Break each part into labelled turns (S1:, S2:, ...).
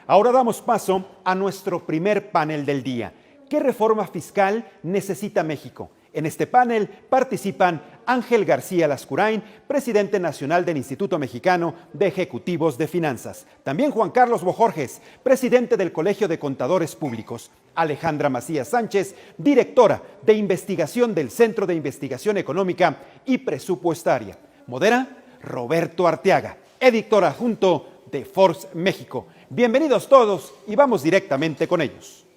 S1: Ahora damos paso a nuestro primer panel del día. ¿Qué reforma fiscal necesita México? En este panel participan Ángel García Lascurain, presidente nacional del Instituto Mexicano de Ejecutivos de Finanzas. También Juan Carlos Bojorges, presidente del Colegio de Contadores Públicos. Alejandra Macías Sánchez, directora de investigación del Centro de Investigación Económica y Presupuestaria. Modera Roberto Arteaga, editor adjunto de Forbes México. Bienvenidos todos y vamos directamente con ellos.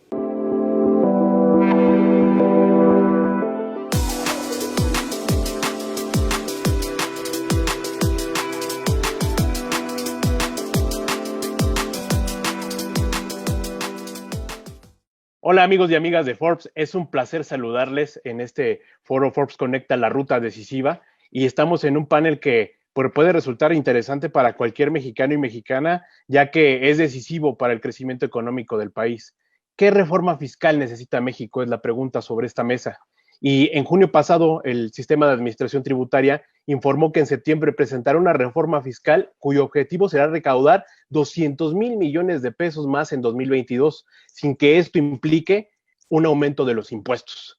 S2: Hola amigos y amigas de Forbes, es un placer saludarles en este foro Forbes Conecta la Ruta Decisiva y estamos en un panel que puede resultar interesante para cualquier mexicano y mexicana, ya que es decisivo para el crecimiento económico del país. ¿Qué reforma fiscal necesita México? Es la pregunta sobre esta mesa. Y en junio pasado, el Sistema de Administración Tributaria informó que en septiembre presentará una reforma fiscal cuyo objetivo será recaudar 200,000 millones de pesos más en 2022, sin que esto implique un aumento de los impuestos.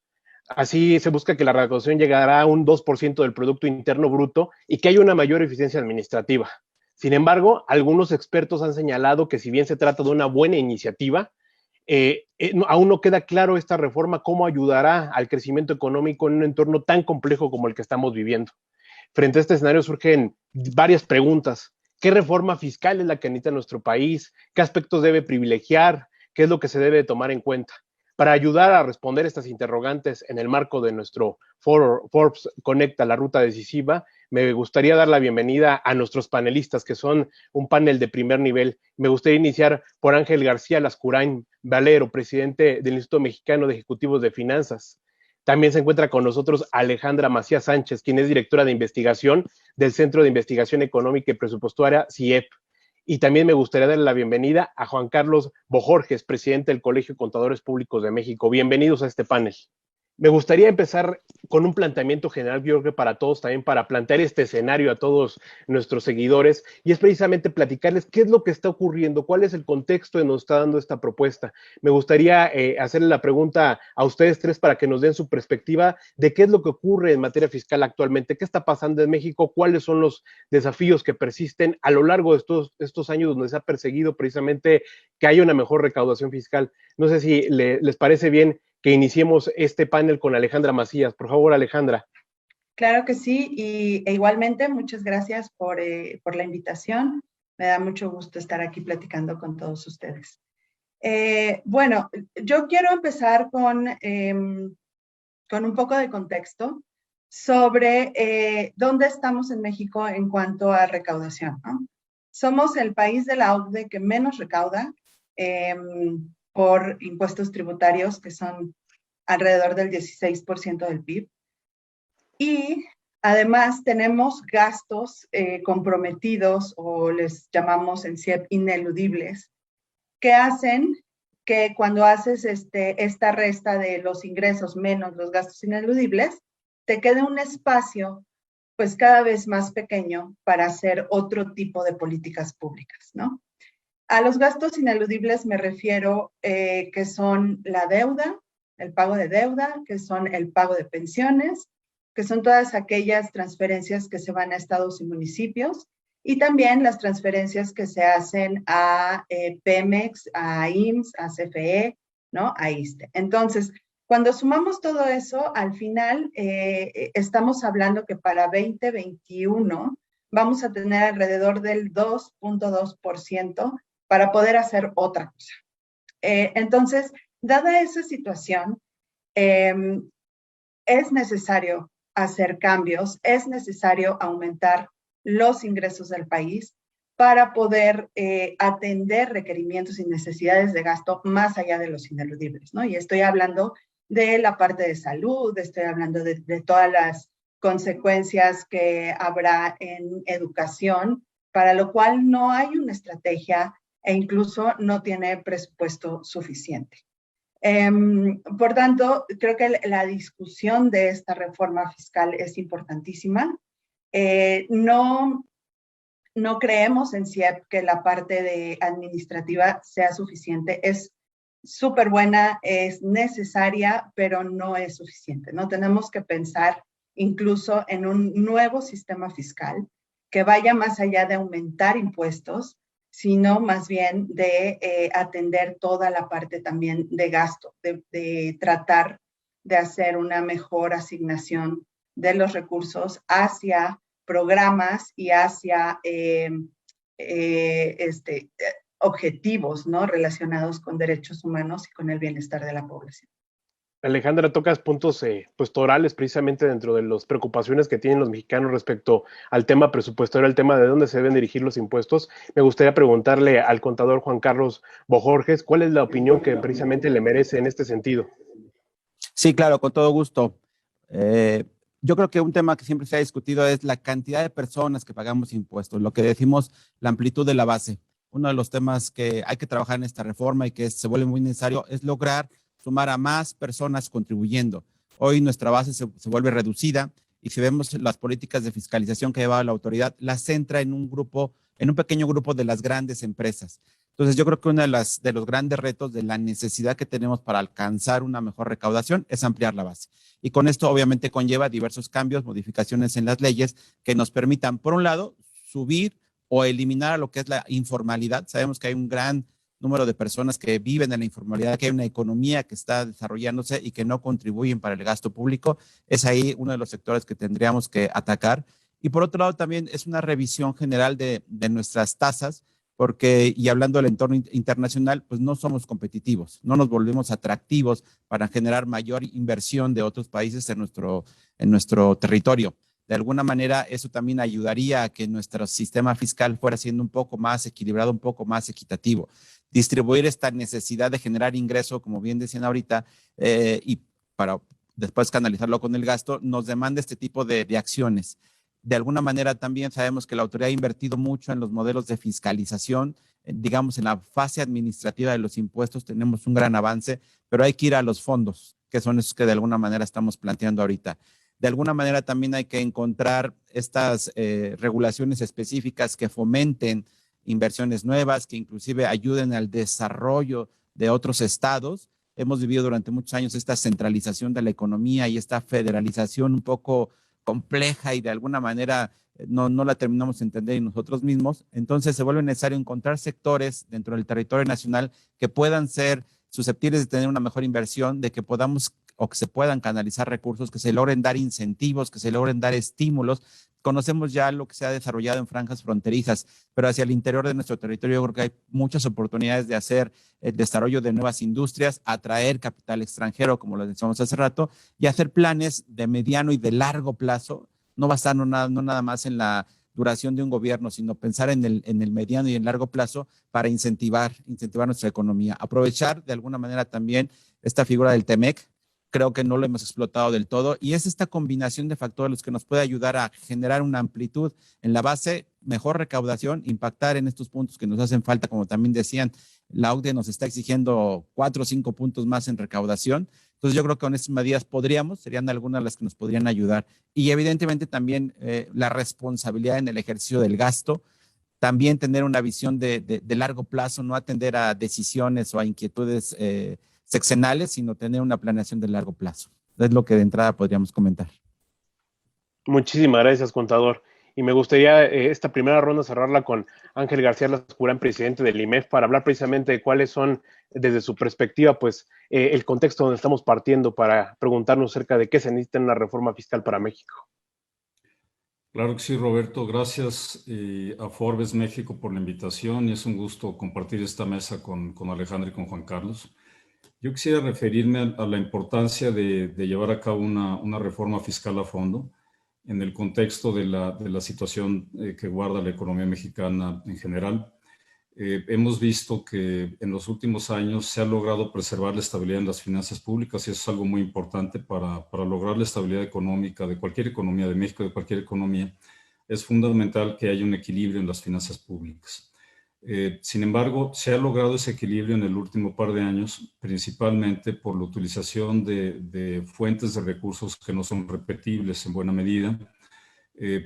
S2: Así se busca que la recaudación llegará a un 2% del Producto Interno Bruto y que haya una mayor eficiencia administrativa. Sin embargo, algunos expertos han señalado que si bien se trata de una buena iniciativa, aún no queda claro esta reforma cómo ayudará al crecimiento económico en un entorno tan complejo como el que estamos viviendo. Frente a este escenario surgen varias preguntas. ¿Qué reforma fiscal es la que necesita nuestro país? ¿Qué aspectos debe privilegiar? ¿Qué es lo que se debe tomar en cuenta? Para ayudar a responder estas interrogantes en el marco de nuestro foro Forbes Conecta la Ruta Decisiva, me gustaría dar la bienvenida a nuestros panelistas, que son un panel de primer nivel. Me gustaría iniciar por Ángel García Lascurain Valero, presidente del Instituto Mexicano de Ejecutivos de Finanzas. También se encuentra con nosotros Alejandra Macías Sánchez, quien es directora de investigación del Centro de Investigación Económica y Presupuestaria, CIEP. Y también me gustaría darle la bienvenida a Juan Carlos Bojorges, presidente del Colegio de Contadores Públicos de México. Bienvenidos a este panel. Me gustaría empezar con un planteamiento general, yo creo que para todos también, para plantear este escenario a todos nuestros seguidores, y es precisamente platicarles qué es lo que está ocurriendo, cuál es el contexto que nos está dando esta propuesta. Me gustaría hacerle la pregunta a ustedes tres para que nos den su perspectiva de qué es lo que ocurre en materia fiscal actualmente, qué está pasando en México, cuáles son los desafíos que persisten a lo largo de estos años donde se ha perseguido precisamente que haya una mejor recaudación fiscal. No sé si les parece bien que iniciemos este panel con Alejandra Macías. Por favor, Alejandra.
S3: Claro que sí, e igualmente muchas gracias por la invitación. Me da mucho gusto estar aquí platicando con todos ustedes. Bueno, yo quiero empezar con un poco de contexto sobre dónde estamos en México en cuanto a recaudación, ¿no? Somos el país de la OCDE que menos recauda por impuestos tributarios, que son alrededor del 16% del PIB. Y además tenemos gastos comprometidos, o les llamamos en CIEP ineludibles, que hacen que cuando haces esta resta de los ingresos menos los gastos ineludibles, te quede un espacio pues cada vez más pequeño para hacer otro tipo de políticas públicas, ¿no? A los gastos ineludibles me refiero que son la deuda, el pago de deuda, que son el pago de pensiones, que son todas aquellas transferencias que se van a estados y municipios, y también las transferencias que se hacen a Pemex, a IMSS, a CFE, ¿no? A ISSSTE. Entonces, cuando sumamos todo eso, al final estamos hablando que para 2021 vamos a tener alrededor del 2.2% para poder hacer otra cosa. Entonces, dada esa situación, es necesario hacer cambios, es necesario aumentar los ingresos del país para poder atender requerimientos y necesidades de gasto más allá de los ineludibles, ¿no? Y estoy hablando de la parte de salud, estoy hablando de todas las consecuencias que habrá en educación, para lo cual no hay una estrategia e incluso no tiene presupuesto suficiente. Por tanto, creo que la discusión de esta reforma fiscal es importantísima. No no creemos en CIEP que la parte de administrativa sea suficiente. Es súper buena, es necesaria, pero no es suficiente, ¿no? Tenemos que pensar incluso en un nuevo sistema fiscal que vaya más allá de aumentar impuestos, sino más bien de atender toda la parte también de gasto, de tratar de hacer una mejor asignación de los recursos hacia programas y hacia objetivos, ¿no? Relacionados con derechos humanos y con el bienestar de la población.
S2: Alejandra, tocas puntos pues torales precisamente dentro de las preocupaciones que tienen los mexicanos respecto al tema presupuestario, al tema de dónde se deben dirigir los impuestos. Me gustaría preguntarle al contador Juan Carlos Bojorges, ¿cuál es la opinión que precisamente le merece en este sentido?
S4: Sí, claro, con todo gusto. Yo creo que un tema que siempre se ha discutido es la cantidad de personas que pagamos impuestos, lo que decimos la amplitud de la base. Uno de los temas que hay que trabajar en esta reforma y que se vuelve muy necesario es lograr sumar a más personas contribuyendo. Hoy nuestra base se vuelve reducida y si vemos las políticas de fiscalización que ha llevado la autoridad, la centra en un pequeño grupo de las grandes empresas. Entonces, yo creo que uno de los grandes retos de la necesidad que tenemos para alcanzar una mejor recaudación es ampliar la base. Y con esto, obviamente, conlleva diversos cambios, modificaciones en las leyes que nos permitan, por un lado, subir o eliminar lo que es la informalidad. Sabemos que hay un gran número de personas que viven en la informalidad, que hay una economía que está desarrollándose y que no contribuyen para el gasto público. Es ahí uno de los sectores que tendríamos que atacar. Y por otro lado, también es una revisión general de nuestras tasas, porque, y hablando del entorno internacional, pues no somos competitivos, no nos volvemos atractivos para generar mayor inversión de otros países en nuestro territorio. De alguna manera, eso también ayudaría a que nuestro sistema fiscal fuera siendo un poco más equilibrado, un poco más equitativo. Distribuir esta necesidad de generar ingreso, como bien decían ahorita, y para después canalizarlo con el gasto, nos demanda este tipo de acciones. De alguna manera también sabemos que la autoridad ha invertido mucho en los modelos de fiscalización, digamos en la fase administrativa de los impuestos tenemos un gran avance, pero hay que ir a los fondos, que son esos que de alguna manera estamos planteando ahorita. De alguna manera también hay que encontrar estas regulaciones específicas que fomenten inversiones nuevas, que inclusive ayuden al desarrollo de otros estados. Hemos vivido durante muchos años esta centralización de la economía y esta federalización un poco compleja y de alguna manera no la terminamos de entender nosotros mismos. Entonces se vuelve necesario encontrar sectores dentro del territorio nacional que puedan ser susceptibles de tener una mejor inversión, de que podamos o que se puedan canalizar recursos, que se logren dar incentivos, que se logren dar estímulos. Conocemos ya lo que se ha desarrollado en franjas fronterizas, pero hacia el interior de nuestro territorio yo creo que hay muchas oportunidades de hacer el desarrollo de nuevas industrias, atraer capital extranjero, como lo decíamos hace rato, y hacer planes de mediano y de largo plazo. No basar no nada más en la duración de un gobierno, sino pensar en el mediano y en largo plazo para incentivar nuestra economía. Aprovechar de alguna manera también esta figura del TEMEC. Creo que no lo hemos explotado del todo y es esta combinación de factores los que nos puede ayudar a generar una amplitud en la base, mejor recaudación, impactar en estos puntos que nos hacen falta, como también decían, la OCDE nos está exigiendo 4 o 5 puntos más en recaudación. Entonces yo creo que con estas medidas serían algunas de las que nos podrían ayudar. Y evidentemente también la responsabilidad en el ejercicio del gasto, también tener una visión de largo plazo, no atender a decisiones o a inquietudes sexenales, sino tener una planeación de largo plazo. Es lo que de entrada podríamos comentar.
S2: Muchísimas gracias, contador. Y me gustaría esta primera ronda cerrarla con Ángel García Lascurain, presidente del IMEF, para hablar precisamente de cuáles son, desde su perspectiva, pues el contexto donde estamos partiendo para preguntarnos acerca de qué se necesita en una reforma fiscal para México.
S5: Claro que sí, Roberto. Gracias a Forbes México por la invitación y es un gusto compartir esta mesa con Alejandra y con Juan Carlos. Yo quisiera referirme a la importancia de llevar a cabo una reforma fiscal a fondo en el contexto de la situación que guarda la economía mexicana en general. Hemos visto que en los últimos años se ha logrado preservar la estabilidad en las finanzas públicas y eso es algo muy importante para lograr la estabilidad económica de cualquier economía, de México, de cualquier economía. Es fundamental que haya un equilibrio en las finanzas públicas. Sin embargo, se ha logrado ese equilibrio en el último par de años, principalmente por la utilización de fuentes de recursos que no son repetibles en buena medida,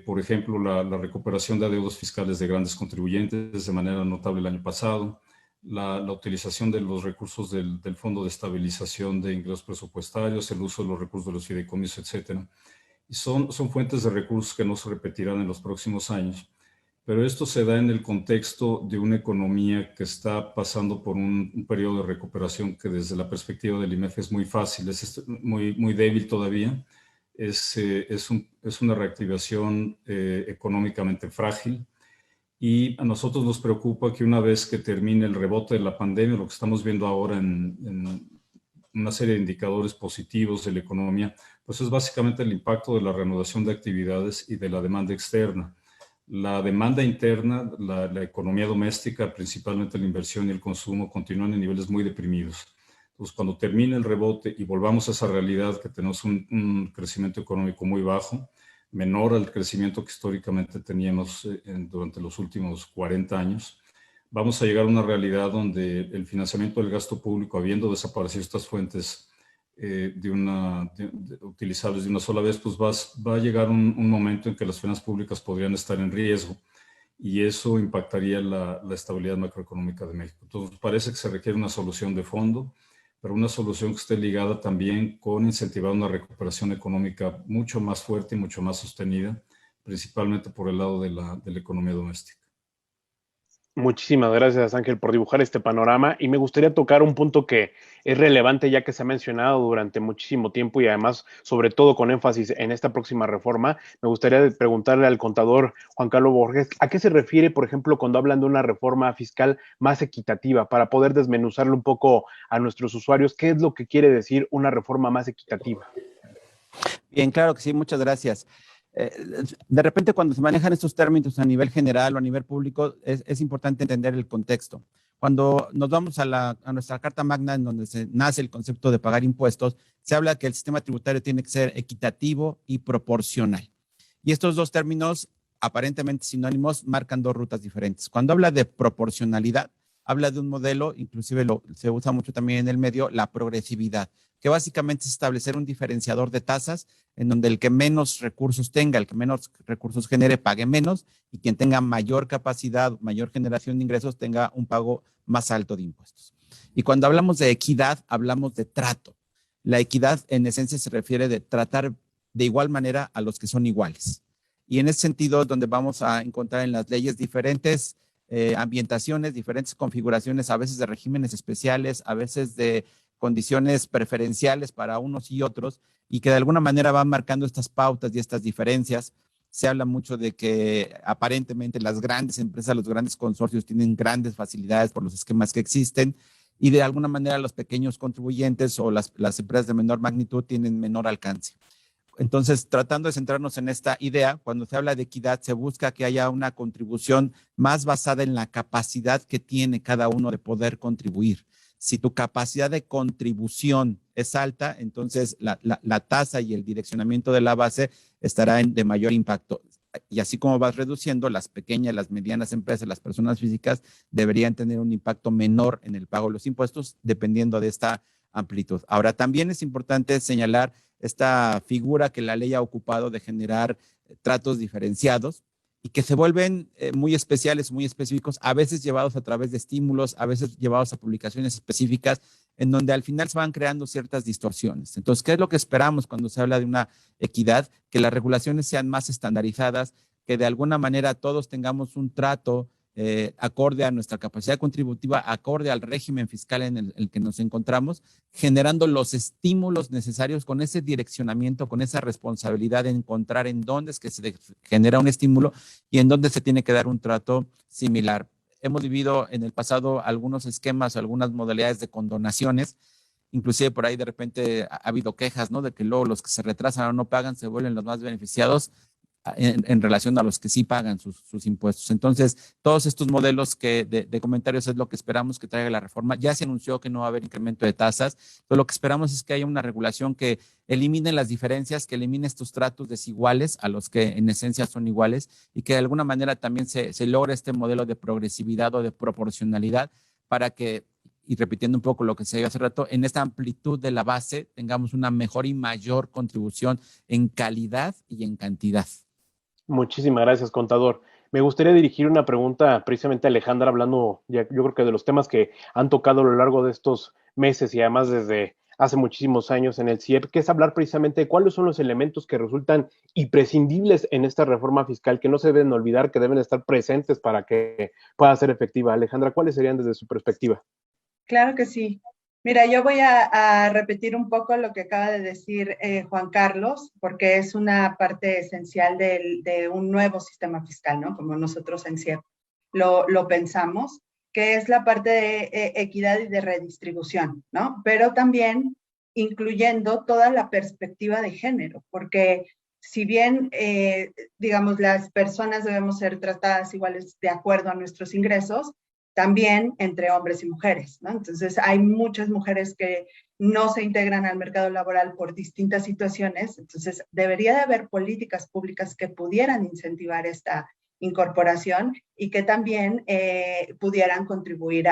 S5: Por ejemplo, la recuperación de adeudos fiscales de grandes contribuyentes de manera notable el año pasado, la utilización de los recursos del Fondo de Estabilización de Ingresos Presupuestarios, el uso de los recursos de los fideicomisos, etcétera. Y son fuentes de recursos que no se repetirán en los próximos años. Pero esto se da en el contexto de una economía que está pasando por un periodo de recuperación que desde la perspectiva del IMEF es muy fácil, es muy débil todavía. Es una reactivación económicamente frágil. Y a nosotros nos preocupa que una vez que termine el rebote de la pandemia, lo que estamos viendo ahora en una serie de indicadores positivos de la economía, pues es básicamente el impacto de la reanudación de actividades y de la demanda externa. La demanda interna, la economía doméstica, principalmente la inversión y el consumo, continúan en niveles muy deprimidos. Entonces, cuando termine el rebote y volvamos a esa realidad que tenemos un crecimiento económico muy bajo, menor al crecimiento que históricamente teníamos durante los últimos 40 años, vamos a llegar a una realidad donde el financiamiento del gasto público, habiendo desaparecido estas fuentes utilizables de una sola vez, pues va a llegar un momento en que las finanzas públicas podrían estar en riesgo y eso impactaría la estabilidad macroeconómica de México. Entonces, parece que se requiere una solución de fondo, pero una solución que esté ligada también con incentivar una recuperación económica mucho más fuerte y mucho más sostenida, principalmente por el lado de la economía doméstica.
S2: Muchísimas gracias, Ángel, por dibujar este panorama y me gustaría tocar un punto que es relevante ya que se ha mencionado durante muchísimo tiempo y además, sobre todo con énfasis en esta próxima reforma. Me gustaría preguntarle al contador Juan Carlos Borges, ¿a qué se refiere, por ejemplo, cuando hablan de una reforma fiscal más equitativa? Para poder desmenuzarlo un poco a nuestros usuarios, ¿qué es lo que quiere decir una reforma más equitativa?
S4: Bien, claro que sí, muchas gracias. De repente cuando se manejan estos términos a nivel general o a nivel público, es importante entender el contexto. Cuando nos vamos a nuestra Carta Magna, en donde se nace el concepto de pagar impuestos, se habla que el sistema tributario tiene que ser equitativo y proporcional. Y estos dos términos, aparentemente sinónimos, marcan dos rutas diferentes. Cuando habla de proporcionalidad, habla de un modelo, inclusive se usa mucho también en el medio, la progresividad, que básicamente es establecer un diferenciador de tasas en donde el que menos recursos tenga, el que menos recursos genere, pague menos, y quien tenga mayor capacidad, mayor generación de ingresos, tenga un pago más alto de impuestos. Y cuando hablamos de equidad, hablamos de trato. La equidad, en esencia, se refiere de tratar de igual manera a los que son iguales. Y en ese sentido, donde vamos a encontrar en las leyes diferentes ambientaciones, diferentes configuraciones, a veces de regímenes especiales, a veces de condiciones preferenciales para unos y otros, y que de alguna manera van marcando estas pautas y estas diferencias. Se habla mucho de que aparentemente las grandes empresas, los grandes consorcios tienen grandes facilidades por los esquemas que existen y de alguna manera los pequeños contribuyentes o las empresas de menor magnitud tienen menor alcance. Entonces, tratando de centrarnos en esta idea, cuando se habla de equidad, se busca que haya una contribución más basada en la capacidad que tiene cada uno de poder contribuir. Si tu capacidad de contribución es alta, entonces la tasa y el direccionamiento de la base estará de mayor impacto. Y así como vas reduciendo, las pequeñas, las medianas empresas, las personas físicas deberían tener un impacto menor en el pago de los impuestos, dependiendo de esta amplitud. Ahora, también es importante señalar esta figura que la ley ha ocupado de generar tratos diferenciados y que se vuelven muy especiales, muy específicos, a veces llevados a través de estímulos, a veces llevados a publicaciones específicas, en donde al final se van creando ciertas distorsiones. Entonces, ¿qué es lo que esperamos cuando se habla de una equidad? Que las regulaciones sean más estandarizadas, que de alguna manera todos tengamos un trato acorde a nuestra capacidad contributiva, acorde al régimen fiscal en el que nos encontramos, generando los estímulos necesarios con ese direccionamiento, con esa responsabilidad de encontrar en dónde es que se genera un estímulo y en dónde se tiene que dar un trato similar. Hemos vivido en el pasado algunos esquemas, algunas modalidades de condonaciones, inclusive por ahí de repente ha habido quejas, ¿no? De que luego los que se retrasan o no pagan se vuelven los más beneficiados en relación a los que sí pagan sus impuestos. Entonces, todos estos modelos de comentarios es lo que esperamos que traiga la reforma. Ya se anunció que no va a haber incremento de tasas, pero lo que esperamos es que haya una regulación que elimine las diferencias, que elimine estos tratos desiguales a los que en esencia son iguales y que de alguna manera también se logre este modelo de progresividad o de proporcionalidad para que, y repitiendo un poco lo que se dio hace rato, en esta amplitud de la base tengamos una mejor y mayor contribución en calidad y en cantidad.
S2: Muchísimas gracias, contador. Me gustaría dirigir una pregunta precisamente a Alejandra, hablando, yo creo que de los temas que han tocado a lo largo de estos meses y además desde hace muchísimos años en el CIEP, que es hablar precisamente de cuáles son los elementos que resultan imprescindibles en esta reforma fiscal, que no se deben olvidar, que deben estar presentes para que pueda ser efectiva. Alejandra, ¿cuáles serían desde su perspectiva?
S3: Claro que sí. Mira, yo voy a repetir un poco lo que acaba de decir Juan Carlos, porque es una parte esencial de un nuevo sistema fiscal, ¿no? Como nosotros en CIEP lo pensamos, que es la parte de equidad y de redistribución, ¿no? Pero también incluyendo toda la perspectiva de género, porque si bien, digamos, las personas debemos ser tratadas iguales de acuerdo a nuestros ingresos, también entre hombres y mujeres, ¿no? Entonces, hay muchas mujeres que no se integran al mercado laboral por distintas situaciones, entonces debería de haber políticas públicas que pudieran incentivar esta incorporación y que también pudieran contribuir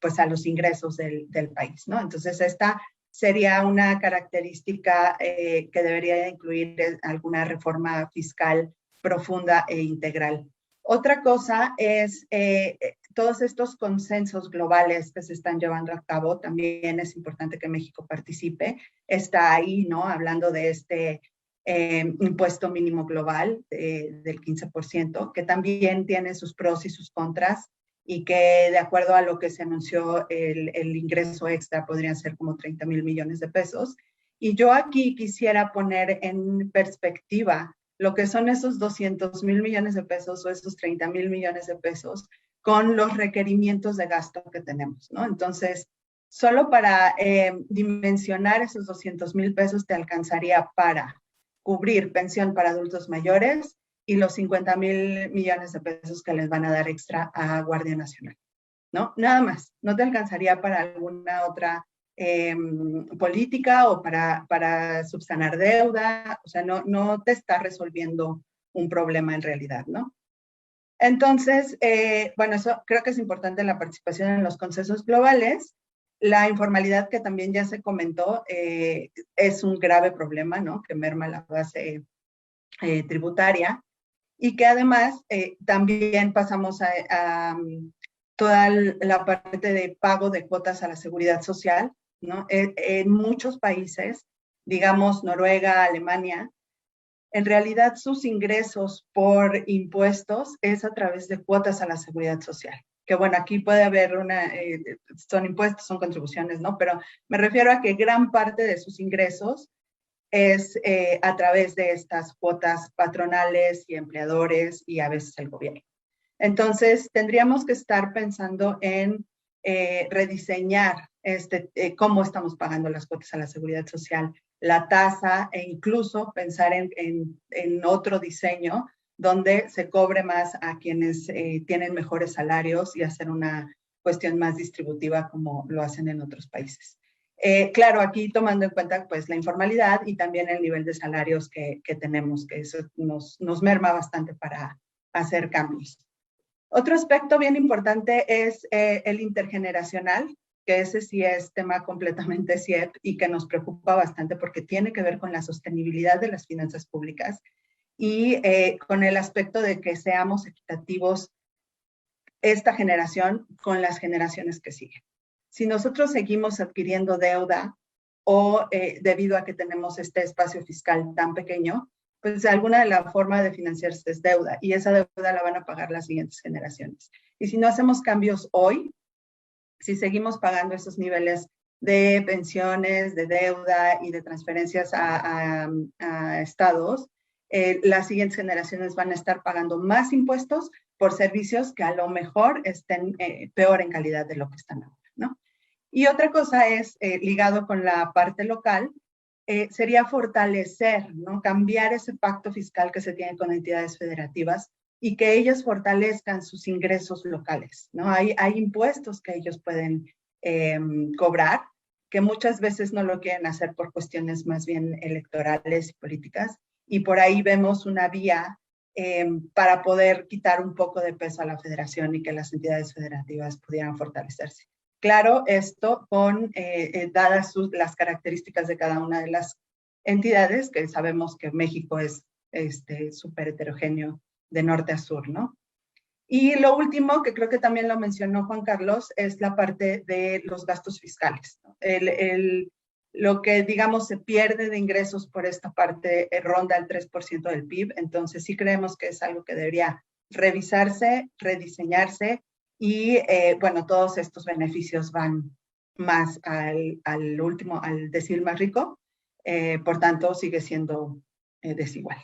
S3: pues a los ingresos del país, ¿no? Entonces, esta sería una característica que debería incluir alguna reforma fiscal profunda e integral. Otra cosa es todos estos consensos globales que se están llevando a cabo, también es importante que México participe, está ahí, ¿no? Hablando de este impuesto mínimo global del 15%, que también tiene sus pros y sus contras, y que de acuerdo a lo que se anunció, el ingreso extra podrían ser como 30,000 millones de pesos. Y yo aquí quisiera poner en perspectiva lo que son esos 200,000 millones de pesos o esos 30,000 millones de pesos con los requerimientos de gasto que tenemos, ¿no? Entonces, solo para dimensionar esos 200,000 pesos te alcanzaría para cubrir pensión para adultos mayores y los 50,000 millones de pesos que les van a dar extra a Guardia Nacional, ¿no? Nada más, no te alcanzaría para alguna otra política o para subsanar deuda, o sea, no te está resolviendo un problema en realidad, ¿no? Entonces, bueno, eso creo que es importante, la participación en los consensos globales. La informalidad, que también ya se comentó, es un grave problema, ¿no? Que merma la base tributaria y que además también pasamos a toda la parte de pago de cuotas a la seguridad social, ¿no? En muchos países, digamos Noruega, Alemania, en realidad sus ingresos por impuestos es a través de cuotas a la seguridad social. Que bueno, aquí puede haber son impuestos, son contribuciones, ¿no? Pero me refiero a que gran parte de sus ingresos es a través de estas cuotas patronales y empleadores y a veces el gobierno. Entonces, tendríamos que estar pensando en rediseñar cómo estamos pagando las cuotas a la seguridad social, la tasa, e incluso pensar en otro diseño donde se cobre más a quienes tienen mejores salarios y hacer una cuestión más distributiva como lo hacen en otros países. Claro, aquí tomando en cuenta pues la informalidad y también el nivel de salarios que tenemos, que eso nos merma bastante para hacer cambios. Otro aspecto bien importante es el intergeneracional, que ese sí es tema completamente CIEP y que nos preocupa bastante porque tiene que ver con la sostenibilidad de las finanzas públicas y con el aspecto de que seamos equitativos esta generación con las generaciones que siguen. Si nosotros seguimos adquiriendo deuda o debido a que tenemos este espacio fiscal tan pequeño, pues alguna de la forma de financiarse es deuda y esa deuda la van a pagar las siguientes generaciones. Y si no hacemos cambios hoy, si seguimos pagando esos niveles de pensiones, de deuda y de transferencias a estados, las siguientes generaciones van a estar pagando más impuestos por servicios que a lo mejor estén peor en calidad de lo que están ahora, ¿no? Y otra cosa es, ligado con la parte local, sería fortalecer, ¿no? Cambiar ese pacto fiscal que se tiene con entidades federativas y que ellas fortalezcan sus ingresos locales, ¿no? Hay impuestos que ellos pueden cobrar, que muchas veces no lo quieren hacer por cuestiones más bien electorales y políticas, y por ahí vemos una vía para poder quitar un poco de peso a la federación y que las entidades federativas pudieran fortalecerse. Claro, esto con dadas las características de cada una de las entidades, que sabemos que México es súper heterogéneo de norte a sur, ¿no? Y lo último, que creo que también lo mencionó Juan Carlos, es la parte de los gastos fiscales, ¿no? Lo que, digamos, se pierde de ingresos por esta parte ronda el 3% del PIB, entonces sí creemos que es algo que debería revisarse, rediseñarse y, bueno, todos estos beneficios van más al último, al decil más rico, por tanto sigue siendo desigual.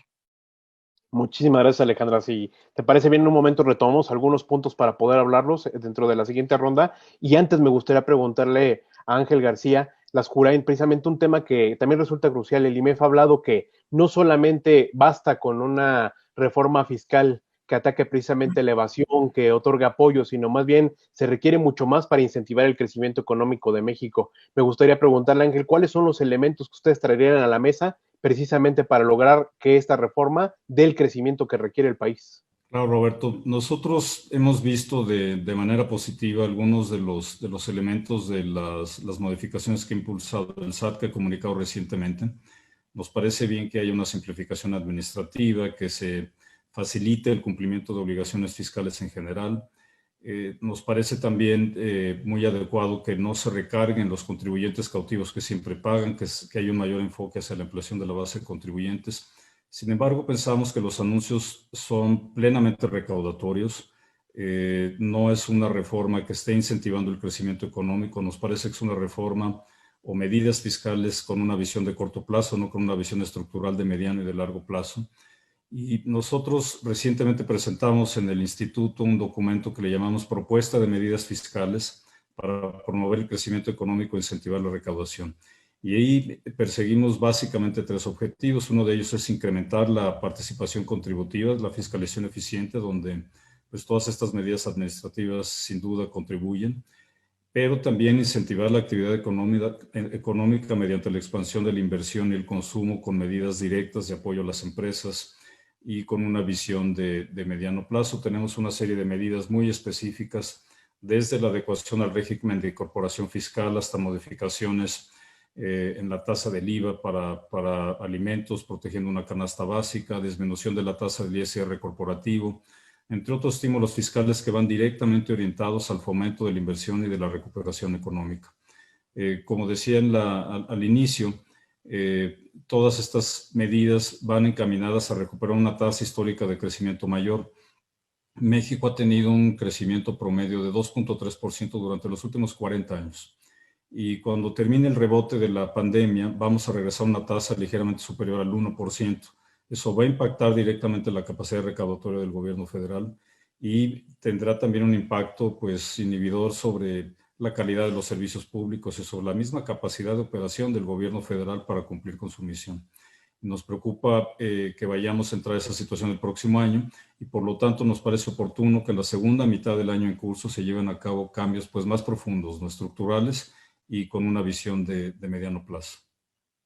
S2: Muchísimas gracias, Alejandra. Si te parece bien, en un momento retomamos algunos puntos para poder hablarlos dentro de la siguiente ronda. Y antes me gustaría preguntarle a Ángel García, las Jurain, precisamente un tema que también resulta crucial. El IMEF ha hablado que no solamente basta con una reforma fiscal que ataque precisamente la evasión, que otorga apoyo, sino más bien se requiere mucho más para incentivar el crecimiento económico de México. Me gustaría preguntarle, Ángel, ¿cuáles son los elementos que ustedes traerían a la mesa precisamente para lograr que esta reforma dé el crecimiento que requiere el país?
S5: Claro, Roberto. Nosotros hemos visto de manera positiva algunos de los elementos de las modificaciones que ha impulsado el SAT, que ha comunicado recientemente. Nos parece bien que haya una simplificación administrativa, que se facilite el cumplimiento de obligaciones fiscales en general. Nos parece también muy adecuado que no se recarguen los contribuyentes cautivos que siempre pagan, que haya un mayor enfoque hacia la ampliación de la base de contribuyentes. Sin embargo, pensamos que los anuncios son plenamente recaudatorios. No es una reforma que esté incentivando el crecimiento económico. Nos parece que es una reforma o medidas fiscales con una visión de corto plazo, no con una visión estructural de mediano y de largo plazo. Y nosotros recientemente presentamos en el instituto un documento que le llamamos Propuesta de Medidas Fiscales para promover el crecimiento económico e incentivar la recaudación. Y ahí perseguimos básicamente 3 objetivos. Uno de ellos es incrementar la participación contributiva, la fiscalización eficiente, donde pues, todas estas medidas administrativas sin duda contribuyen, pero también incentivar la actividad económica mediante la expansión de la inversión y el consumo con medidas directas de apoyo a las empresas y con una visión de mediano plazo. Tenemos una serie de medidas muy específicas, desde la adecuación al régimen de incorporación fiscal hasta modificaciones en la tasa del IVA para alimentos, protegiendo una canasta básica, disminución de la tasa del ISR corporativo, entre otros estímulos fiscales que van directamente orientados al fomento de la inversión y de la recuperación económica. Como decía al inicio, todas estas medidas van encaminadas a recuperar una tasa histórica de crecimiento mayor. México ha tenido un crecimiento promedio de 2.3% durante los últimos 40 años. Y cuando termine el rebote de la pandemia, vamos a regresar a una tasa ligeramente superior al 1%. Eso va a impactar directamente la capacidad recaudatoria del gobierno federal y tendrá también un impacto pues, inhibidor sobre la calidad de los servicios públicos y sobre la misma capacidad de operación del gobierno federal para cumplir con su misión. Nos preocupa que vayamos a entrar a esa situación el próximo año y por lo tanto nos parece oportuno que en la segunda mitad del año en curso se lleven a cabo cambios pues, más profundos, no estructurales y con una visión de mediano plazo.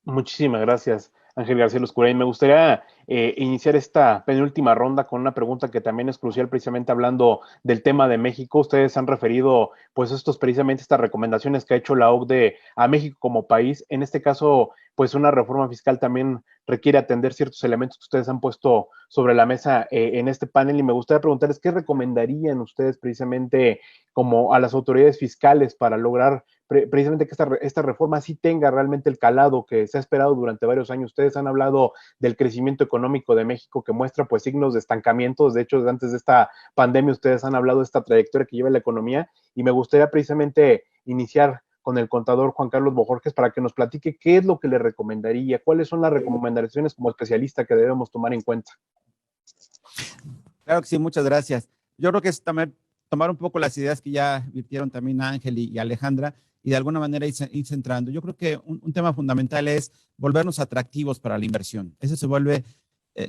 S2: Muchísimas gracias, Ángel García Luscurain. Me gustaría iniciar esta penúltima ronda con una pregunta que también es crucial, precisamente hablando del tema de México. Ustedes han referido, pues, precisamente estas recomendaciones que ha hecho la OCDE a México como país. En este caso, pues, una reforma fiscal también requiere atender ciertos elementos que ustedes han puesto sobre la mesa en este panel. Y me gustaría preguntarles, ¿qué recomendarían ustedes precisamente como a las autoridades fiscales para lograr precisamente que esta reforma sí tenga realmente el calado que se ha esperado durante varios años? Ustedes han hablado del crecimiento económico de México que muestra pues signos de estancamiento. De hecho, antes de esta pandemia ustedes han hablado de esta trayectoria que lleva la economía y me gustaría precisamente iniciar con el contador Juan Carlos Bojorges para que nos platique qué es lo que le recomendaría, cuáles son las recomendaciones como especialista que debemos tomar en cuenta.
S4: Claro que sí, muchas gracias. Yo creo que es también tomar un poco las ideas que ya virtieron también Ángel y Alejandra y de alguna manera ir centrando. Yo creo que un tema fundamental es volvernos atractivos para la inversión. Eso se vuelve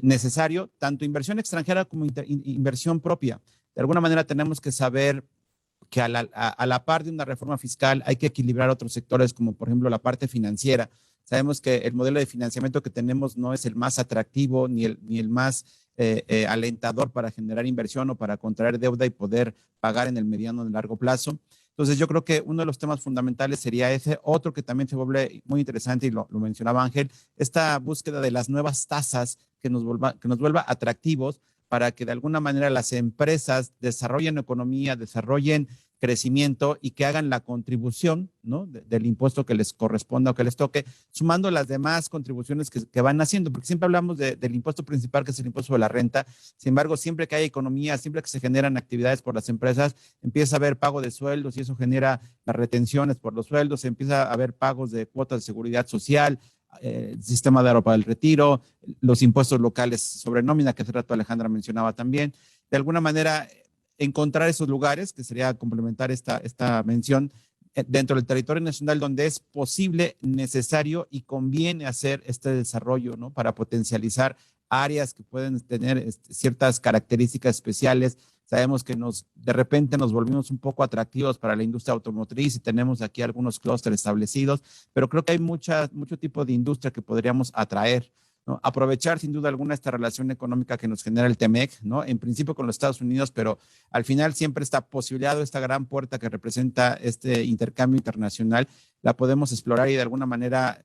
S4: necesario, tanto inversión extranjera como inversión propia. De alguna manera tenemos que saber que a la par de una reforma fiscal hay que equilibrar otros sectores, como por ejemplo la parte financiera. Sabemos que el modelo de financiamiento que tenemos no es el más atractivo ni el más alentador para generar inversión o para contraer deuda y poder pagar en el mediano o en el largo plazo. Entonces, yo creo que uno de los temas fundamentales sería ese. Otro que también se vuelve muy interesante, y lo mencionaba Ángel, esta búsqueda de las nuevas tasas que nos vuelva atractivos para que de alguna manera las empresas desarrollen economía, desarrollen crecimiento y que hagan la contribución, ¿no?, del impuesto que les corresponda o que les toque, sumando las demás contribuciones que van haciendo, porque siempre hablamos del impuesto principal, que es el impuesto de la renta. Sin embargo, siempre que hay economía, siempre que se generan actividades por las empresas, empieza a haber pago de sueldos y eso genera las retenciones por los sueldos, empieza a haber pagos de cuotas de seguridad social, el sistema de ahorro para el retiro, los impuestos locales sobre nómina, que hace rato Alejandra mencionaba también. De alguna manera, encontrar esos lugares, que sería complementar esta mención, dentro del territorio nacional donde es posible, necesario y conviene hacer este desarrollo, ¿no?, para potencializar áreas que pueden tener ciertas características especiales. Sabemos que de repente nos volvimos un poco atractivos para la industria automotriz y tenemos aquí algunos clústeres establecidos, pero creo que hay mucho tipo de industria que podríamos atraer, ¿no? Aprovechar sin duda alguna esta relación económica que nos genera el TEMEC, ¿no?, en principio con los Estados Unidos, pero al final siempre esta posibilidad, esta gran puerta que representa este intercambio internacional, la podemos explorar y de alguna manera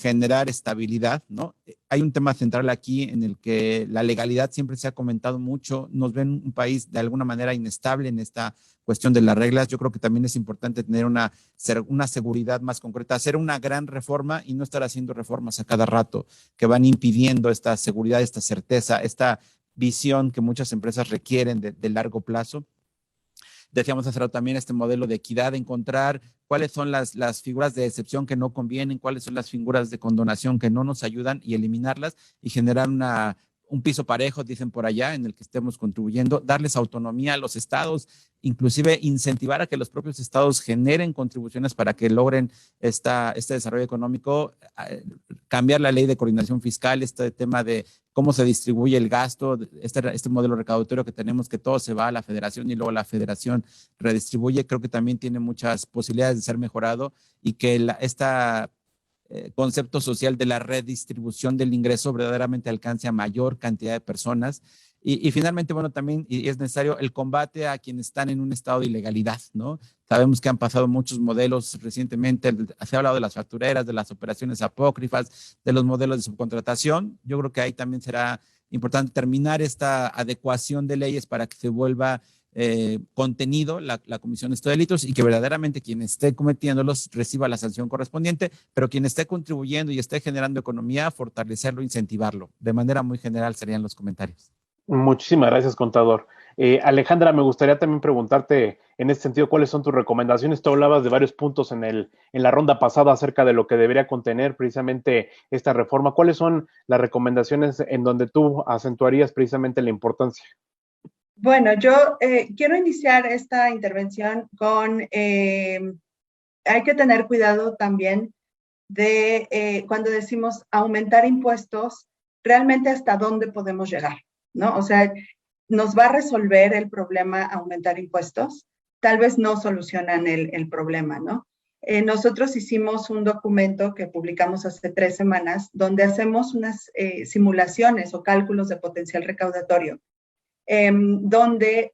S4: generar estabilidad, ¿no? Hay un tema central aquí en el que la legalidad siempre se ha comentado mucho. Nos ven un país de alguna manera inestable en esta cuestión de las reglas. Yo creo que también es importante tener una seguridad más concreta, hacer una gran reforma y no estar haciendo reformas a cada rato que van impidiendo esta seguridad, esta certeza, esta visión que muchas empresas requieren de largo plazo. Decíamos hace rato también este modelo de equidad, encontrar cuáles son las figuras de excepción que no convienen, cuáles son las figuras de condonación que no nos ayudan y eliminarlas y generar un piso parejo, dicen por allá, en el que estemos contribuyendo, darles autonomía a los estados, inclusive incentivar a que los propios estados generen contribuciones para que logren este desarrollo económico, cambiar la ley de coordinación fiscal, este tema de cómo se distribuye el gasto, este modelo recaudatorio que tenemos, que todo se va a la federación y luego la federación redistribuye, creo que también tiene muchas posibilidades de ser mejorado y que concepto social de la redistribución del ingreso verdaderamente alcance a mayor cantidad de personas. Y finalmente, bueno, también es necesario el combate a quienes están en un estado de ilegalidad, ¿no? Sabemos que han pasado muchos modelos recientemente, se ha hablado de las factureras, de las operaciones apócrifas, de los modelos de subcontratación. Yo creo que ahí también será importante terminar esta adecuación de leyes para que se vuelva contenido la comisión de estos delitos y que verdaderamente quien esté cometiéndolos reciba la sanción correspondiente, pero quien esté contribuyendo y esté generando economía, fortalecerlo, incentivarlo. De manera muy general serían los comentarios.
S2: Muchísimas gracias, contador. Alejandra, me gustaría también preguntarte en este sentido, ¿cuáles son tus recomendaciones? Tú hablabas de varios puntos en la ronda pasada acerca de lo que debería contener precisamente esta reforma. ¿Cuáles son las recomendaciones en donde tú acentuarías precisamente la importancia?
S3: Bueno, yo quiero iniciar esta intervención con, hay que tener cuidado también de cuando decimos aumentar impuestos, realmente hasta dónde podemos llegar, ¿no? O sea, ¿nos va a resolver el problema aumentar impuestos? Tal vez no solucionan el problema, ¿no? Nosotros hicimos un documento que publicamos hace 3 semanas donde hacemos unas simulaciones o cálculos de potencial recaudatorio, donde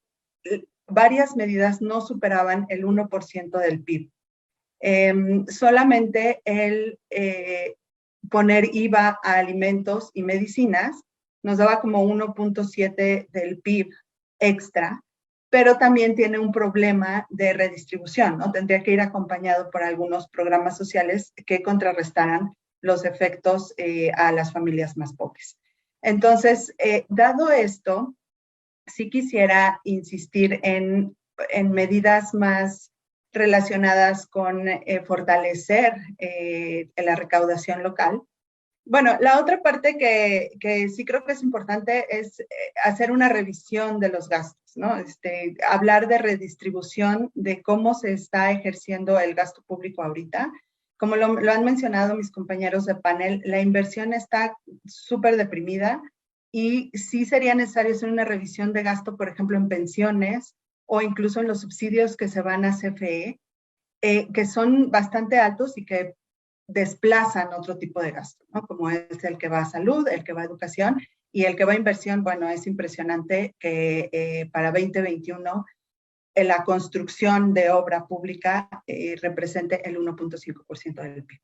S3: varias medidas no superaban el 1% del PIB. Solamente el poner IVA a alimentos y medicinas nos daba como 1.7 del PIB extra, pero también tiene un problema de redistribución, ¿no? Tendría que ir acompañado por algunos programas sociales que contrarrestaran los efectos a las familias más pobres. Entonces, dado esto, sí quisiera insistir en medidas más relacionadas con fortalecer la recaudación local. Bueno, la otra parte que sí creo que es importante es hacer una revisión de los gastos, ¿no? Hablar de redistribución, de cómo se está ejerciendo el gasto público ahorita. Como lo han mencionado mis compañeros de panel, la inversión está súper deprimida y sí sería necesario hacer una revisión de gasto, por ejemplo, en pensiones o incluso en los subsidios que se van a CFE, que son bastante altos y que desplazan otro tipo de gasto, ¿no? Como es el que va a salud, el que va a educación y el que va a inversión. Bueno, es impresionante que para 2021 la construcción de obra pública represente el 1.5% del PIB.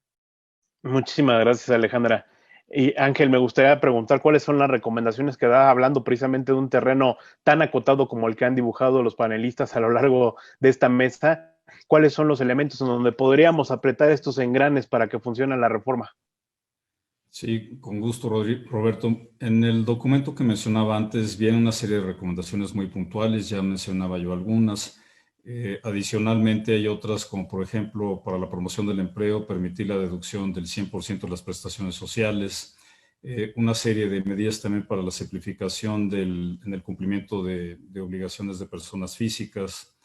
S2: Muchísimas gracias, Alejandra. Y Ángel, me gustaría preguntar cuáles son las recomendaciones que da, hablando precisamente de un terreno tan acotado como el que han dibujado los panelistas a lo largo de esta mesa. ¿Cuáles son los elementos en donde podríamos apretar estos engranes para que funcione la reforma?
S5: Sí, con gusto, Roberto. En el documento que mencionaba antes viene una serie de recomendaciones muy puntuales, ya mencionaba yo algunas. Adicionalmente hay otras, como por ejemplo, para la promoción del empleo, permitir la deducción del 100% de las prestaciones sociales, una serie de medidas también para la simplificación en el cumplimiento de obligaciones de personas físicas.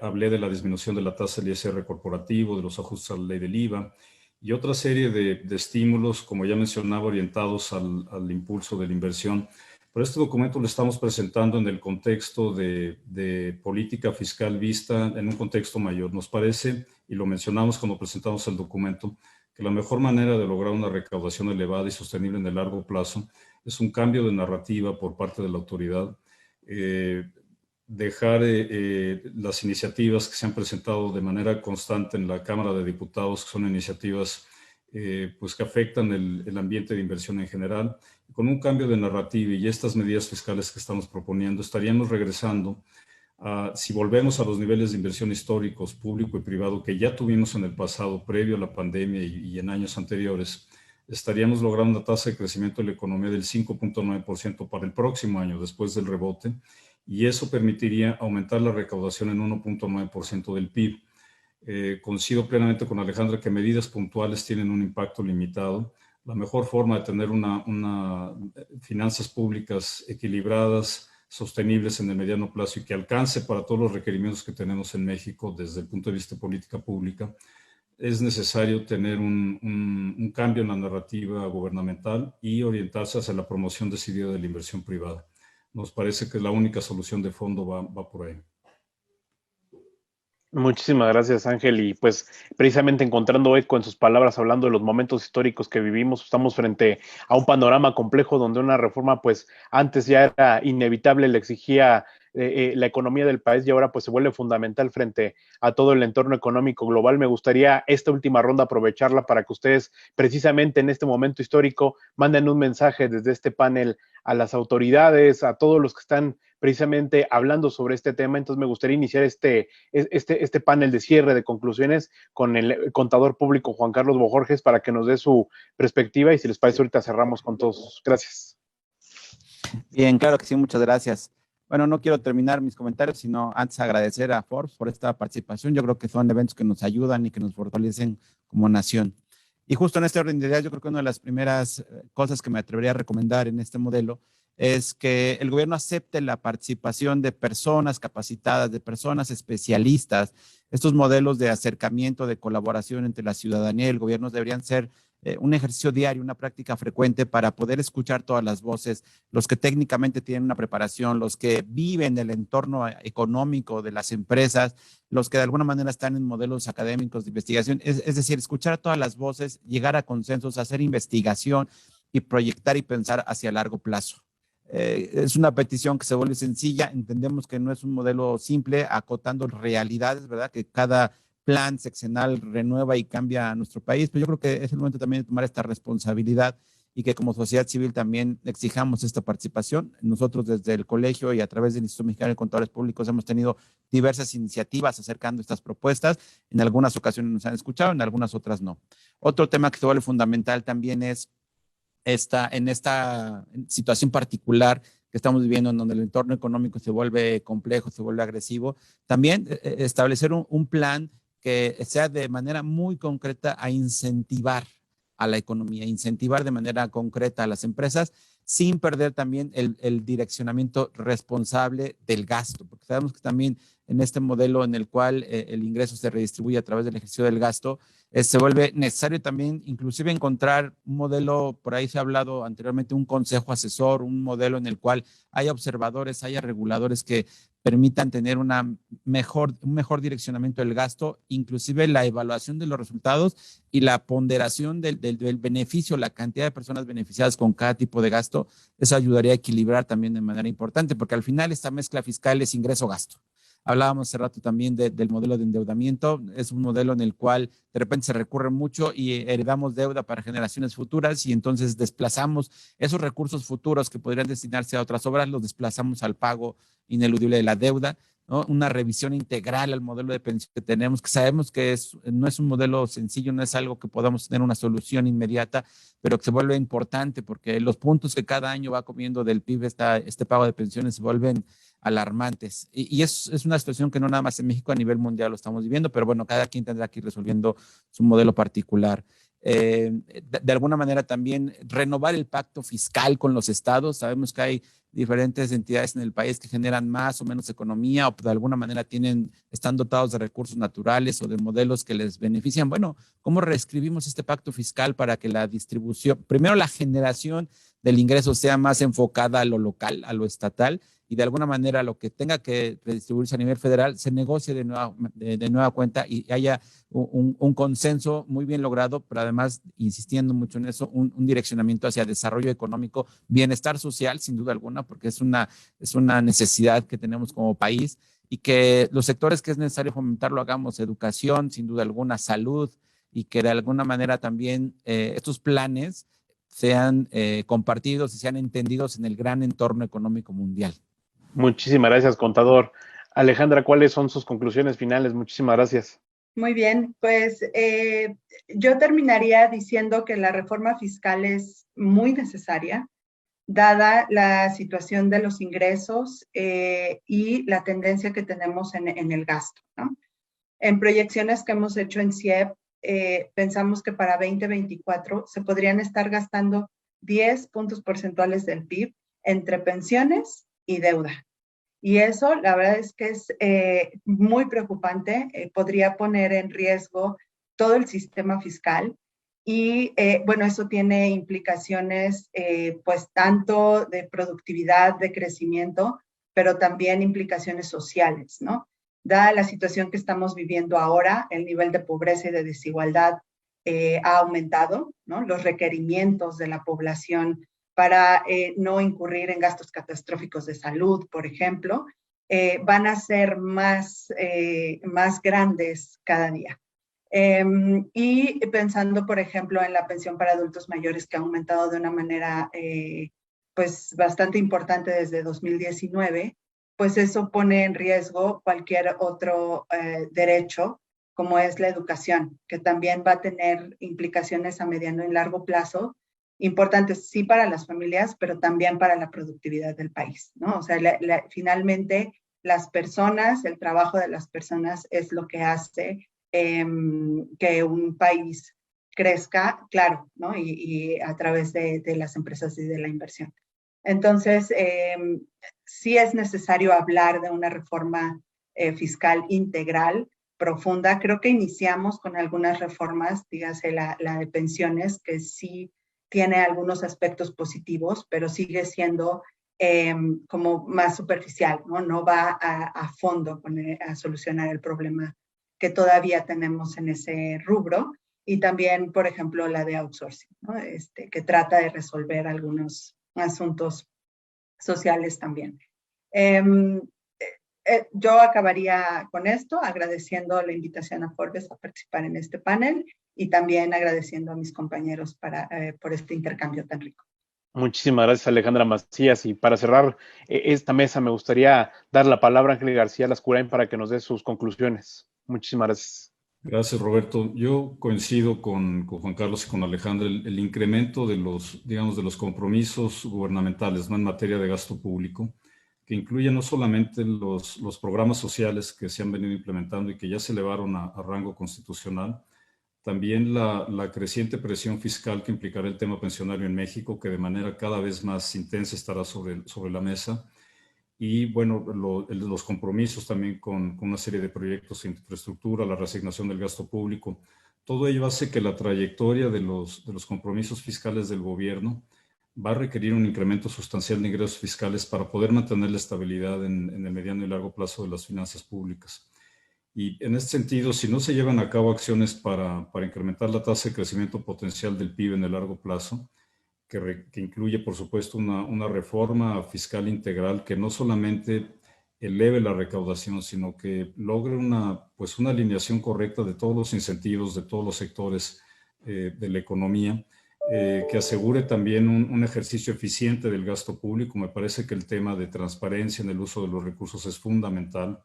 S5: Hablé de la disminución de la tasa del ISR corporativo, de los ajustes a la ley del IVA y otra serie de estímulos, como ya mencionaba, orientados al impulso de la inversión. Pero este documento lo estamos presentando en el contexto de política fiscal vista en un contexto mayor. Nos parece, y lo mencionamos cuando presentamos el documento, que la mejor manera de lograr una recaudación elevada y sostenible en el largo plazo es un cambio de narrativa por parte de la autoridad, dejar las iniciativas que se han presentado de manera constante en la Cámara de Diputados, que son iniciativas pues que afectan el ambiente de inversión en general. Con un cambio de narrativa y estas medidas fiscales que estamos proponiendo, estaríamos regresando si volvemos a los niveles de inversión históricos, público y privado, que ya tuvimos en el pasado, previo a la pandemia y en años anteriores, estaríamos logrando una tasa de crecimiento de la economía del 5.9% para el próximo año, después del rebote, y eso permitiría aumentar la recaudación en 1.9% del PIB. Coincido plenamente con Alejandra que medidas puntuales tienen un impacto limitado. La mejor forma de tener finanzas públicas equilibradas, sostenibles en el mediano plazo y que alcance para todos los requerimientos que tenemos en México desde el punto de vista de política pública, es necesario tener un cambio en la narrativa gubernamental y orientarse hacia la promoción decidida de la inversión privada. Nos parece que la única solución de fondo va por ahí.
S2: Muchísimas gracias, Ángel. Y pues precisamente encontrando eco en sus palabras, hablando de los momentos históricos que vivimos, estamos frente a un panorama complejo donde una reforma pues antes ya era inevitable, le exigía la economía del país y ahora pues se vuelve fundamental frente a todo el entorno económico global. Me gustaría esta última ronda aprovecharla para que ustedes precisamente en este momento histórico manden un mensaje desde este panel a las autoridades, a todos los que están precisamente hablando sobre este tema. Entonces me gustaría iniciar este panel de cierre de conclusiones con el contador público Juan Carlos Bojorges para que nos dé su perspectiva y si les parece ahorita cerramos con todos. Gracias.
S4: Bien, claro que sí, muchas gracias. Bueno, no quiero terminar mis comentarios, sino antes agradecer a Forbes por esta participación. Yo creo que son eventos que nos ayudan y que nos fortalecen como nación. Y justo en este orden de ideas, yo creo que una de las primeras cosas que me atrevería a recomendar en este modelo es que el gobierno acepte la participación de personas capacitadas, de personas especialistas. Estos modelos de acercamiento, de colaboración entre la ciudadanía y el gobierno deberían ser un ejercicio diario, una práctica frecuente para poder escuchar todas las voces, los que técnicamente tienen una preparación, los que viven el entorno económico de las empresas, los que de alguna manera están en modelos académicos de investigación, es decir, escuchar todas las voces, llegar a consensos, hacer investigación y proyectar y pensar hacia largo plazo. Es una petición que se vuelve sencilla, entendemos que no es un modelo simple, acotando realidades, ¿verdad? Que cada plan sexenal renueva y cambia a nuestro país, pero yo creo que es el momento también de tomar esta responsabilidad y que como sociedad civil también exijamos esta participación. Nosotros desde el colegio y a través del Instituto Mexicano de Contadores Públicos hemos tenido diversas iniciativas acercando estas propuestas. En algunas ocasiones nos han escuchado, en algunas otras no. Otro tema que se vuelve fundamental también es en esta situación particular que estamos viviendo, en donde el entorno económico se vuelve complejo, se vuelve agresivo, también establecer un plan que sea de manera muy concreta a incentivar a la economía, incentivar de manera concreta a las empresas, sin perder también el direccionamiento responsable del gasto, porque sabemos que también en este modelo en el cual el ingreso se redistribuye a través del ejercicio del gasto, se vuelve necesario también inclusive encontrar un modelo, por ahí se ha hablado anteriormente, un consejo asesor, un modelo en el cual haya observadores, haya reguladores que permitan tener un mejor direccionamiento del gasto, inclusive la evaluación de los resultados y la ponderación del beneficio, la cantidad de personas beneficiadas con cada tipo de gasto. Eso ayudaría a equilibrar también de manera importante, porque al final esta mezcla fiscal es ingreso-gasto. Hablábamos hace rato también del modelo de endeudamiento. Es un modelo en el cual de repente se recurre mucho y heredamos deuda para generaciones futuras y entonces desplazamos esos recursos futuros que podrían destinarse a otras obras, los desplazamos al pago ineludible de la deuda, ¿no? Una revisión integral al modelo de pensión que tenemos, que sabemos que no es un modelo sencillo, no es algo que podamos tener una solución inmediata, pero que se vuelve importante porque los puntos que cada año va comiendo del PIB este pago de pensiones se vuelven alarmantes. Y es una situación que no nada más en México, a nivel mundial lo estamos viviendo, pero bueno, cada quien tendrá que ir resolviendo su modelo particular. De alguna manera también renovar el pacto fiscal con los estados. Sabemos que hay diferentes entidades en el país que generan más o menos economía o de alguna manera están dotados de recursos naturales o de modelos que les benefician. Bueno, ¿cómo reescribimos este pacto fiscal para que la distribución, primero la generación del ingreso sea más enfocada a lo local, a lo estatal, y de alguna manera lo que tenga que redistribuirse a nivel federal se negocie de nueva cuenta y haya un consenso muy bien logrado, pero además, insistiendo mucho en eso, un direccionamiento hacia desarrollo económico, bienestar social, sin duda alguna, porque es una necesidad que tenemos como país, y que los sectores que es necesario fomentar lo hagamos: educación, sin duda alguna, salud, y que de alguna manera también estos planes sean compartidos y sean entendidos en el gran entorno económico mundial.
S2: Muchísimas gracias, contador. Alejandra, ¿cuáles son sus conclusiones finales? Muchísimas gracias.
S3: Muy bien, pues yo terminaría diciendo que la reforma fiscal es muy necesaria, dada la situación de los ingresos y la tendencia que tenemos en el gasto, ¿no? En proyecciones que hemos hecho en CIEP, pensamos que para 2024 se podrían estar gastando 10 puntos porcentuales del PIB entre pensiones y deuda. Y eso, la verdad es que es muy preocupante, podría poner en riesgo todo el sistema fiscal y, bueno, eso tiene implicaciones, pues, tanto de productividad, de crecimiento, pero también implicaciones sociales, ¿no? Dada la situación que estamos viviendo ahora, el nivel de pobreza y de desigualdad ha aumentado, ¿no? Los requerimientos de la población para no incurrir en gastos catastróficos de salud, por ejemplo, van a ser más grandes cada día. Y pensando, por ejemplo, en la pensión para adultos mayores, que ha aumentado de una manera pues bastante importante desde 2019, pues eso pone en riesgo cualquier otro derecho, como es la educación, que también va a tener implicaciones a mediano y largo plazo, importantes sí para las familias, pero también para la productividad del país, ¿no? O sea, finalmente las personas, el trabajo de las personas es lo que hace que un país crezca, claro, ¿no? Y a través de las empresas y de la inversión. Entonces, sí es necesario hablar de una reforma fiscal integral, profunda. Creo que iniciamos con algunas reformas, dígase la de pensiones, que sí tiene algunos aspectos positivos, pero sigue siendo como más superficial, ¿no? No va a fondo a solucionar el problema que todavía tenemos en ese rubro. Y también, por ejemplo, la de outsourcing, ¿no? Que trata de resolver algunos asuntos sociales también. Yo acabaría con esto, agradeciendo la invitación a Forbes a participar en este panel y también agradeciendo a mis compañeros por este intercambio tan rico.
S2: Muchísimas gracias, Alejandra Macías. Y para cerrar esta mesa, me gustaría dar la palabra a Ángel García Lascurain para que nos dé sus conclusiones. Muchísimas gracias.
S5: Gracias, Roberto. Yo coincido con Juan Carlos y con Alejandra. El incremento de los compromisos gubernamentales, ¿no?, en materia de gasto público, que incluye no solamente los programas sociales que se han venido implementando y que ya se elevaron a rango constitucional, también la creciente presión fiscal que implicará el tema pensionario en México, que de manera cada vez más intensa estará sobre la mesa, y bueno, los compromisos también con una serie de proyectos de infraestructura, la reasignación del gasto público. Todo ello hace que la trayectoria de los compromisos fiscales del gobierno va a requerir un incremento sustancial de ingresos fiscales para poder mantener la estabilidad en el mediano y largo plazo de las finanzas públicas. Y en este sentido, si no se llevan a cabo acciones para incrementar la tasa de crecimiento potencial del PIB en el largo plazo, que incluye, por supuesto, una reforma fiscal integral que no solamente eleve la recaudación, sino que logre una alineación correcta de todos los incentivos, de todos los sectores de la economía, que asegure también un ejercicio eficiente del gasto público. Me parece que el tema de transparencia en el uso de los recursos es fundamental.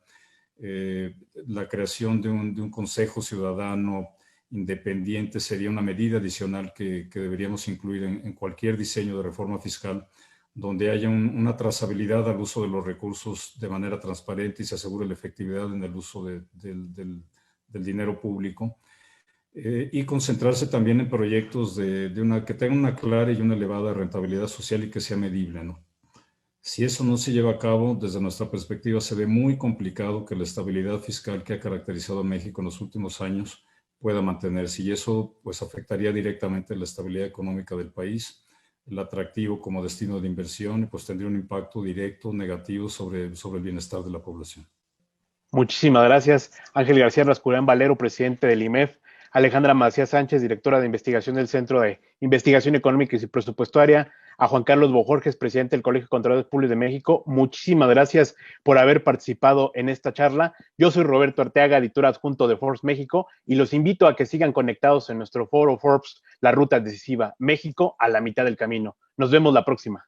S5: La creación de un consejo ciudadano independiente sería una medida adicional que deberíamos incluir en cualquier diseño de reforma fiscal, donde haya una trazabilidad al uso de los recursos de manera transparente y se asegure la efectividad en el uso del dinero público. Y concentrarse también en proyectos que tengan una clara y una elevada rentabilidad social y que sea medible, ¿no? Si eso no se lleva a cabo, desde nuestra perspectiva, se ve muy complicado que la estabilidad fiscal que ha caracterizado a México en los últimos años pueda mantenerse, y eso pues afectaría directamente la estabilidad económica del país, el atractivo como destino de inversión, y pues tendría un impacto directo negativo sobre el bienestar de la población.
S2: Muchísimas gracias, Ángel García Lascurain Valero, presidente del IMEF, Alejandra Macías Sánchez, directora de investigación del Centro de Investigación Económica y Presupuestaria, a Juan Carlos Bojorges, presidente del Colegio de Contadores Públicos de México. Muchísimas gracias por haber participado en esta charla. Yo soy Roberto Arteaga, editor adjunto de Forbes México, y los invito a que sigan conectados en nuestro foro Forbes, La Ruta Decisiva, México a la mitad del camino. Nos vemos la próxima.